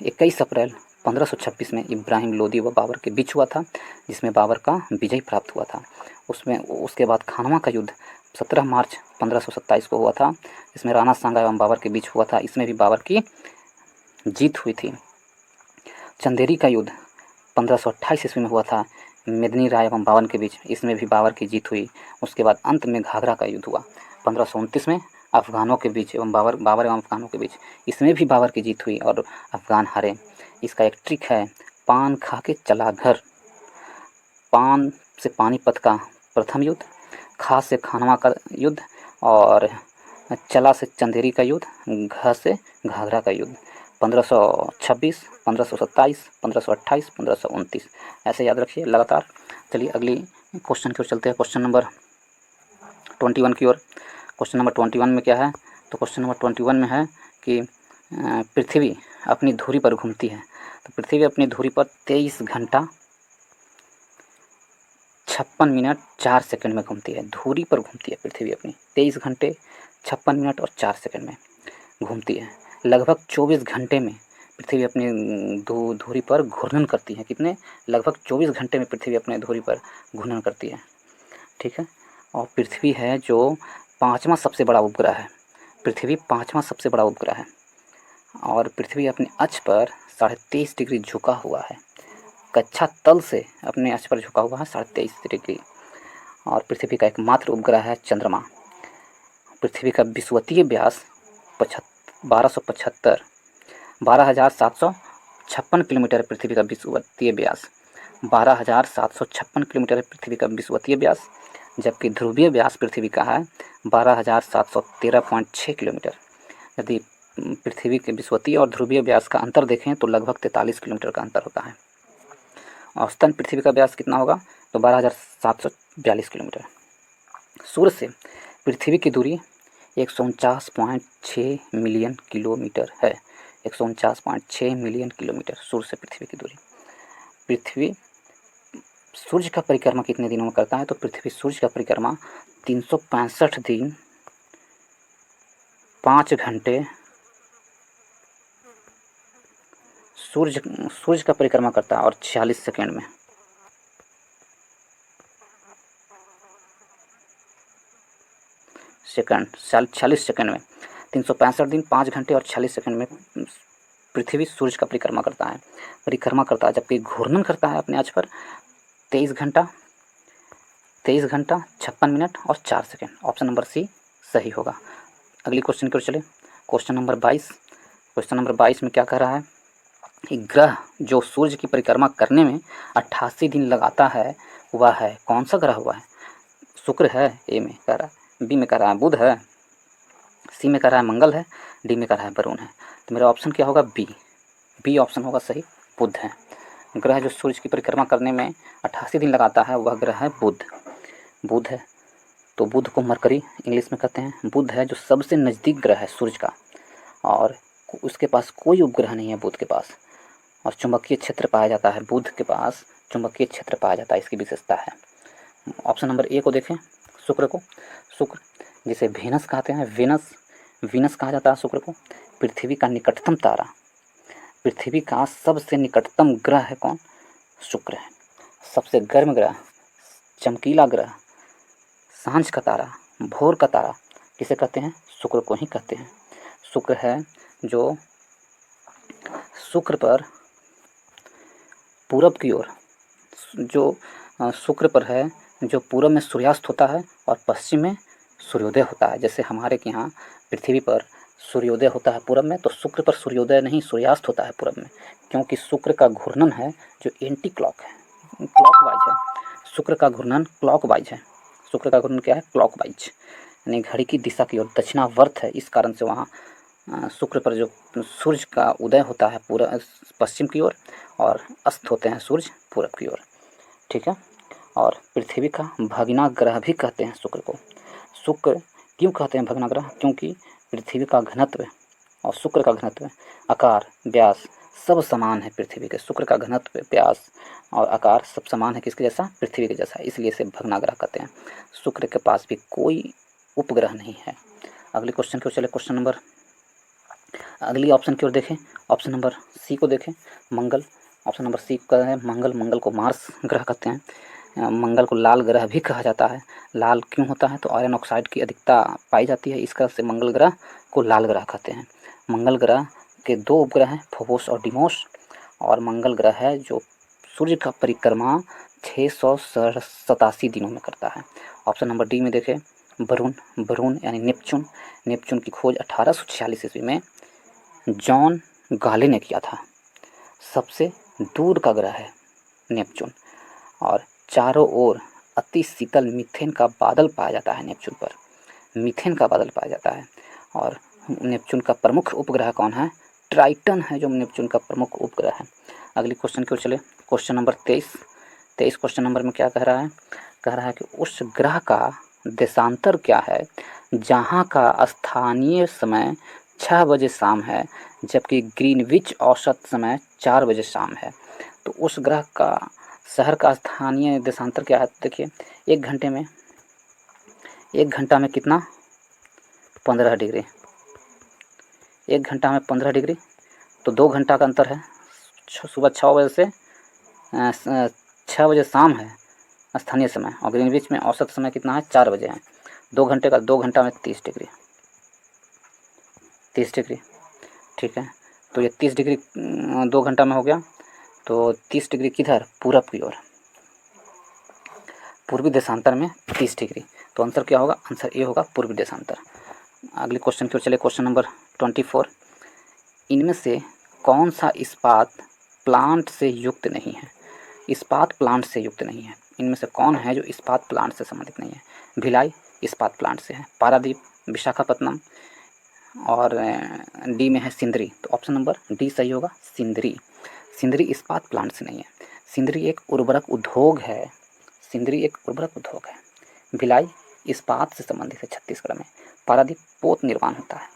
21 अप्रैल 1526 में इब्राहिम लोदी व बाबर के बीच हुआ था, जिसमें बाबर का विजय प्राप्त हुआ था। उसके बाद खानवा का युद्ध 17 मार्च 1527 को हुआ था, जिसमें राणा सांगा एवं बाबर के बीच हुआ था। इसमें भी बाबर की जीत हुई थी। चंदेरी का युद्ध 1528 ईस्वी में हुआ था मेदिनी राय एवं बाबर के बीच, इसमें भी बाबर की जीत हुई। उसके बाद अंत में घाघरा का युद्ध हुआ 1529 में अफ़गानों के बीच एवं बाबर एवं अफ़गानों के बीच, इसमें भी बाबर की जीत हुई और अफ़गान हारे। इसका एक ट्रिक है, पान खा के चला घर। पान से पानीपत का प्रथम युद्ध, खा से खानवा का युद्ध और चला से चंदेरी का युद्ध, घ से घाघरा का युद्ध। 1526, 1527, 1528, 1529 ऐसे याद रखिए लगातार। चलिए अगली क्वेश्चन की ओर चलते हैं, क्वेश्चन नंबर 21 की ओर। क्वेश्चन नंबर 21 में क्या है, तो क्वेश्चन नंबर 21 में है कि पृथ्वी अपनी धुरी पर घूमती है। तो पृथ्वी अपनी धुरी पर 23 घंटा 56 मिनट 4 सेकंड में घूमती है। धुरी पर घूमती है पृथ्वी अपनी 23 घंटे 56 मिनट और 4 सेकंड में घूमती है। लगभग 24 घंटे में पृथ्वी अपनी धुरी पर घूर्णन करती है। कितने, लगभग 24 घंटे में पृथ्वी अपने धुरी पर घूर्णन करती है। ठीक है, और पृथ्वी है जो 5वां सबसे बड़ा उपग्रह है। पृथ्वी 5वां सबसे बड़ा उपग्रह है और पृथ्वी अपने अक्ष पर 23.5 डिग्री झुका हुआ है। कक्षा तल से अपने अक्ष पर झुका हुआ है 23.5 डिग्री। और पृथ्वी का एकमात्र उपग्रह है चंद्रमा। पृथ्वी का विषुवतीय व्यास 12,756 किलोमीटर है। पृथ्वी का विषुवतीय व्यास 12,756 किलोमीटर है पृथ्वी का विषुवतीय व्यास, जबकि ध्रुवीय व्यास पृथ्वी का है 12,713.6 किलोमीटर। यदि पृथ्वी के विषुवतीय और ध्रुवीय व्यास का अंतर देखें तो लगभग 43 किलोमीटर का अंतर होता है। औसतन पृथ्वी का व्यास कितना होगा, तो 12,742 किलोमीटर। सूर्य से पृथ्वी की दूरी 149.6 मिलियन किलोमीटर है। 149.6 मिलियन किलोमीटर सूर्य से पृथ्वी की दूरी। पृथ्वी सूर्य का परिक्रमा कितने दिनों में करता है, तो पृथ्वी सूर्य का परिक्रमा 365 दिन 5 घंटे सूर्य का परिक्रमा करता है और 46 सेकेंड में। सेकंड 46 सेकंड में 365 दिन 5 घंटे और 46 सेकंड में पृथ्वी सूर्य का परिक्रमा करता है, जबकि घूर्णन करता है अपने अक्ष पर 23 घंटा 56 मिनट और 4 सेकंड। ऑप्शन नंबर सी सही होगा। अगली क्वेश्चन की ओर चले, क्वेश्चन नंबर 22। क्वेश्चन नंबर 22 में क्या कह रहा है कि ग्रह जो सूर्य की परिक्रमा करने में 88 दिन लगाता है वह है कौन सा ग्रह हुआ है। शुक्र है, ए में कह रहा है, बी में कह रहा है बुध है, सी में कह रहा है मंगल है, डी में कह रहा है वरुण है। तो मेरा ऑप्शन क्या होगा, बी ऑप्शन होगा सही, बुध है। ग्रह जो सूर्य की परिक्रमा करने में 88 दिन लगाता है वह ग्रह है बुध है। तो बुध को मरकरी इंग्लिश में कहते हैं। बुध है जो सबसे नज़दीक ग्रह है सूर्य का, और उसके पास कोई उपग्रह नहीं है बुध के पास, और चुंबकीय क्षेत्र पाया जाता है बुध के पास, चुंबकीय क्षेत्र पाया जाता है, इसकी विशेषता है। ऑप्शन नंबर ए को देखें, शुक्र को, शुक्र जिसे वेनस कहते हैं, वीनस कहा जाता है शुक्र को। पृथ्वी का निकटतम तारा, पृथ्वी का सबसे निकटतम ग्रह है कौन? शुक्र है। सबसे गर्म ग्रह, चमकीला ग्रह, सांझ का तारा, भोर का तारा किसे कहते हैं? शुक्र को ही कहते हैं। शुक्र है जो शुक्र पर पूरब की ओर, जो शुक्र पर है जो पूरब में सूर्यास्त होता है और पश्चिम में सूर्योदय होता है। जैसे हमारे के यहाँ पृथ्वी पर सूर्योदय होता है पूरब में, तो शुक्र पर सूर्योदय नहीं सूर्यास्त होता है पूरब में, क्योंकि शुक्र का घूर्णन है जो एंटी क्लॉक है, क्लॉकवाइज है। शुक्र का घूर्णन क्लॉकवाइज है। शुक्र का घूर्णन क्या है? क्लॉकवाइज, यानी घड़ी की दिशा की ओर, दक्षिणावर्त है। इस कारण से वहाँ शुक्र पर जो सूर्य का उदय होता है पूरा पश्चिम की ओर और अस्त होते हैं सूर्य पूरब की ओर। ठीक है। और पृथ्वी का भगना ग्रह भी कहते हैं शुक्र को। शुक्र क्यों कहते हैं भगना ग्रह? क्योंकि पृथ्वी का घनत्व और शुक्र का घनत्व, आकार, व्यास सब समान है पृथ्वी के। शुक्र का घनत्व, व्यास और आकार सब समान है किसके जैसा? पृथ्वी के जैसा, इसलिए इसे भगना ग्रह कहते हैं। शुक्र के पास भी कोई उपग्रह नहीं है। अगले क्वेश्चन की ओर चले। क्वेश्चन नंबर, अगली ऑप्शन की ओर देखें। ऑप्शन नंबर सी को देखें, मंगल। ऑप्शन नंबर सी का है मंगल। मंगल को मार्स ग्रह कहते हैं। मंगल को लाल ग्रह भी कहा जाता है। लाल क्यों होता है? तो आयरन ऑक्साइड की अधिकता पाई जाती है, इस कारण से मंगल ग्रह को लाल ग्रह कहते हैं। मंगल ग्रह के दो उपग्रह हैं, फोबोस और डिमोस। और मंगल ग्रह है जो सूर्य का परिक्रमा 687 दिनों में करता है। ऑप्शन नंबर डी में देखें, वरुण। वरुण यानी नेपच्यून। नेपच्यून की खोज 1846 ईस्वी में जॉन गाले ने किया था। सबसे दूर का ग्रह है नेपच्यून, और चारों ओर अति शीतल मीथेन का बादल पाया जाता है नेपच्यून पर। मीथेन का बादल पाया जाता है। और नेपच्यून का प्रमुख उपग्रह कौन है? ट्राइटन है जो नेपच्यून का प्रमुख उपग्रह है। अगली क्वेश्चन की ओर चले। क्वेश्चन नंबर 23 क्वेश्चन नंबर में क्या कह रहा है? कह रहा है कि उस ग्रह का देशांतर क्या है जहाँ का स्थानीय समय 6 बजे शाम है, जबकि ग्रीनविच औसत समय 4 बजे शाम है। तो उस ग्रह का शहर का स्थानीय देशांतर क्या है? देखिए, एक घंटा में कितना? 15 डिग्री। एक घंटा में 15 डिग्री, तो 2 घंटा का अंतर है। सुबह 6 बजे से 6 बजे शाम है स्थानीय समय, और ग्रीनविच में औसत समय कितना है? 4 बजे है। 2 घंटा में 30 डिग्री। 30 डिग्री, ठीक है। तो ये 30 डिग्री 2 घंटा में हो गया, तो 30 डिग्री किधर? पूरब की ओर, पूर्वी देशांतर में 30 डिग्री। तो आंसर क्या होगा? आंसर ए होगा, पूर्वी देशांतर। अगले क्वेश्चन की ओर चले। क्वेश्चन नंबर 24, इनमें से कौन सा इस्पात प्लांट से युक्त नहीं है? इस्पात प्लांट से युक्त नहीं है, इनमें से कौन है जो इस्पात प्लांट से संबंधित नहीं है? भिलाई इस्पात प्लांट से है, पारादीप, विशाखापत्तनम, और डी में है सिंदरी। तो ऑप्शन नंबर डी सही होगा, सिंदरी। सिंदरी इस्पात प्लांट से नहीं है। सिंदरी एक उर्वरक उद्योग है। सिंदरी एक उर्वरक उद्योग है। भिलाई इस्पात से संबंधित है छत्तीसगढ़ में। पारादीप पोत निर्माण होता है।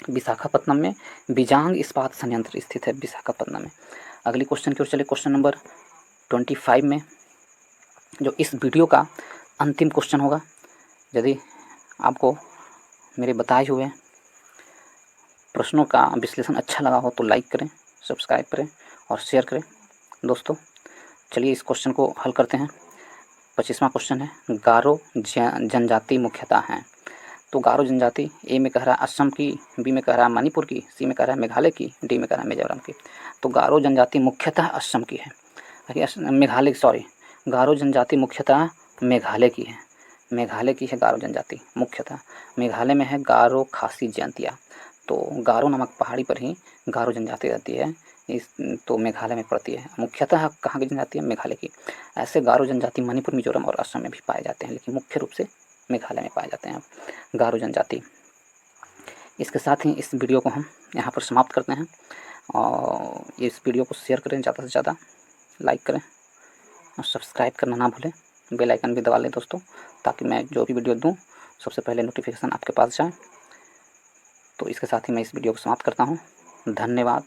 विशाखापत्तनम में बिजांग इस्पात संयंत्र स्थित है विशाखापत्तनम में। अगली क्वेश्चन की ओर चले। क्वेश्चन नंबर 25 में, जो इस वीडियो का अंतिम क्वेश्चन होगा। यदि आपको मेरे बताए हुए प्रश्नों का विश्लेषण अच्छा लगा हो तो लाइक करें, सब्सक्राइब करें और शेयर करें दोस्तों। चलिए इस क्वेश्चन को हल करते हैं। 25वां क्वेश्चन है, गारो जनजाति मुख्यतः हैं। तो गारो जनजाति ए में कह रहा है असम की, बी में कह रहा है मणिपुर की, सी में कह रहा है मेघालय की, डी में कह रहा है मिजोरम की। तो गारो जनजाति मुख्यतः असम की है, मेघालय, सॉरी, गारो जनजाति मुख्यतः मेघालय की है। मेघालय की है गारो जनजाति मुख्यतः। मेघालय में है गारो खासी जयंतिया। तो गारो नामक पहाड़ी पर ही गारो जनजाति रहती है, इस तो मेघालय में पड़ती है। मुख्यतः कहाँ की जनजाति है? मेघालय की। ऐसे गारो जनजाति मणिपुर, मिजोरम और असम में भी पाए जाते हैं, लेकिन मुख्य रूप से मेघालय में पाए जाते हैं गारो जनजाति। इसके साथ ही इस वीडियो को हम यहाँ पर समाप्त करते हैं, और इस वीडियो को शेयर करें ज़्यादा से ज़्यादा, लाइक करें और सब्सक्राइब करना ना भूलें। बेल आइकन भी दबा लें दोस्तों, ताकि मैं जो भी वीडियो दूँ सबसे पहले नोटिफिकेशन आपके पास जाए। तो इसके साथ ही मैं इस वीडियो को समाप्त करता हूँ। धन्यवाद।